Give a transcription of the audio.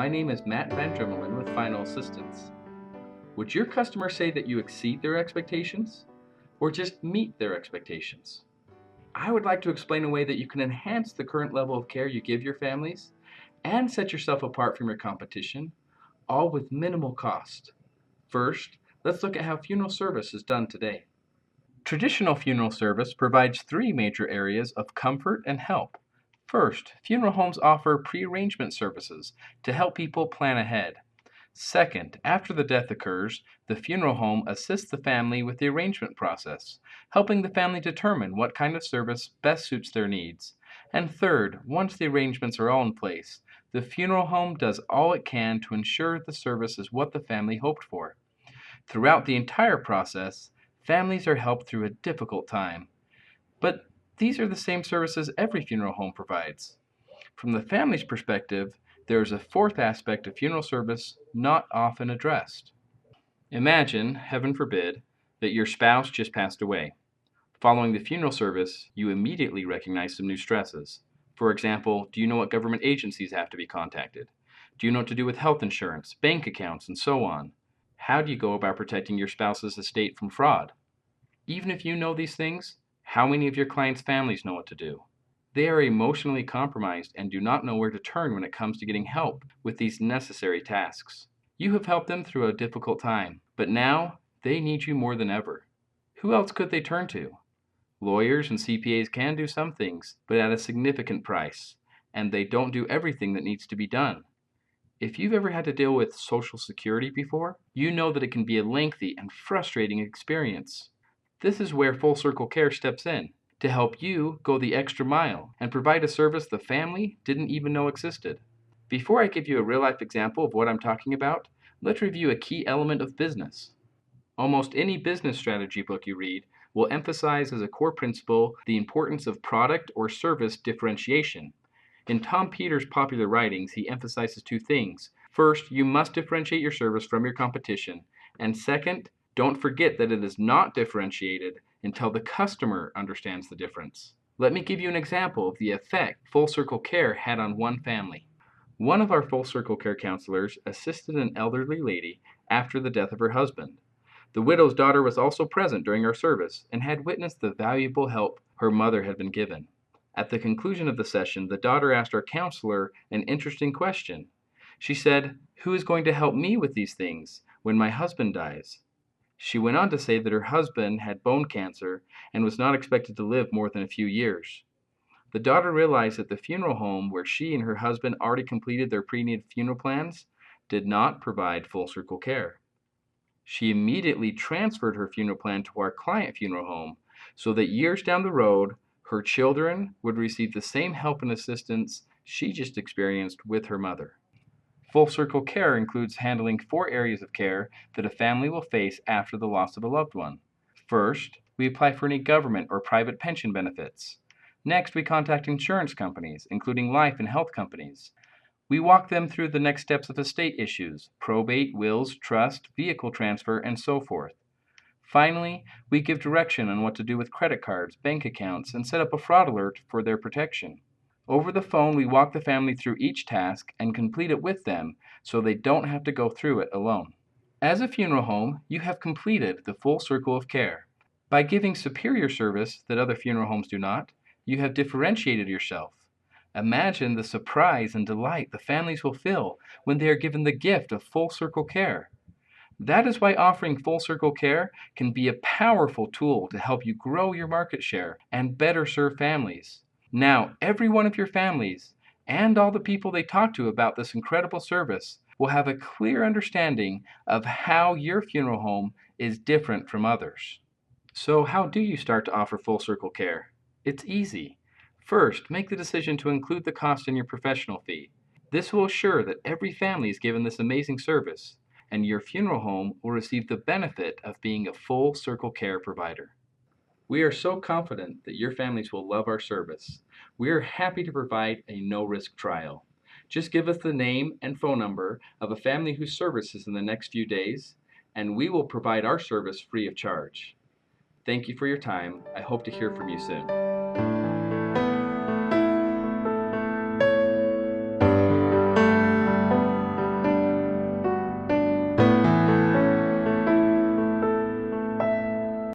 my name is Matt Van Dremelen with Final Assistance. Would your customer say that you exceed their expectations or just meet their expectations? I would like to explain a way that you can enhance the current level of care you give your families and set yourself apart from your competition, all with minimal cost. First, let's look at how funeral service is done today. Traditional funeral service provides three major areas of comfort and help. First, funeral homes offer pre-arrangement services to help people plan ahead. Second, after the death occurs, the funeral home assists the family with the arrangement process, helping the family determine what kind of service best suits their needs. And third, once the arrangements are all in place, the funeral home does all it can to ensure the service is what the family hoped for. Throughout the entire process, families are helped through a difficult time. But these are the same services every funeral home provides. From the family's perspective, there is a fourth aspect of funeral service not often addressed. Imagine, heaven forbid, that your spouse just passed away. Following the funeral service, you immediately recognize some new stresses. For example, do you know what government agencies have to be contacted? Do you know what to do with health insurance, bank accounts, and so on? How do you go about protecting your spouse's estate from fraud? Even if you know these things, how many of your clients' families know what to do? They are emotionally compromised and do not know where to turn when it comes to getting help with these necessary tasks. You have helped them through a difficult time, but now they need you more than ever. Who else could they turn to? Lawyers and CPAs can do some things, but at a significant price, and they don't do everything that needs to be done. If you've ever had to deal with Social Security before, you know that it can be a lengthy and frustrating experience. This is where Full Circle Care steps in to help you go the extra mile and provide a service the family didn't even know existed. Before I give you a real-life example of what I'm talking about, let's review a key element of business. Almost any business strategy book you read will emphasize as a core principle the importance of product or service differentiation. In Tom Peters' popular writings, he emphasizes two things. First, you must differentiate your service from your competition. And second, don't forget that it is not differentiated until the customer understands the difference. Let me give you an example of the effect Full Circle Care had on one family. One of our Full Circle Care counselors assisted an elderly lady after the death of her husband. The widow's daughter was also present during our service and had witnessed the valuable help her mother had been given. At the conclusion of the session, the daughter asked our counselor an interesting question. She said, "Who is going to help me with these things when my husband dies?" She went on to say that her husband had bone cancer and was not expected to live more than a few years. The daughter realized that the funeral home where she and her husband already completed their pre-need funeral plans did not provide Full Circle Care. She immediately transferred her funeral plan to our client funeral home so that years down the road, her children would receive the same help and assistance she just experienced with her mother. Full Circle Care includes handling four areas of care that a family will face after the loss of a loved one. First, we apply for any government or private pension benefits. Next, we contact insurance companies, including life and health companies. We walk them through the next steps of estate issues, probate, wills, trust, vehicle transfer, and so forth. Finally, we give direction on what to do with credit cards, bank accounts, and set up a fraud alert for their protection. Over the phone, we walk the family through each task and complete it with them so they don't have to go through it alone. As a funeral home, you have completed the full circle of care. By giving superior service that other funeral homes do not, you have differentiated yourself. Imagine the surprise and delight the families will feel when they are given the gift of Full Circle Care. That is why offering Full Circle Care can be a powerful tool to help you grow your market share and better serve families. Now, every one of your families and all the people they talk to about this incredible service will have a clear understanding of how your funeral home is different from others. So how do you start to offer Full Circle Care? It's easy. First, make the decision to include the cost in your professional fee. This will assure that every family is given this amazing service, and your funeral home will receive the benefit of being a Full Circle Care provider. We are so confident that your families will love our service. We are happy to provide a no-risk trial. Just give us the name and phone number of a family whose service is in the next few days, and we will provide our service free of charge. Thank you for your time. I hope to hear from you soon.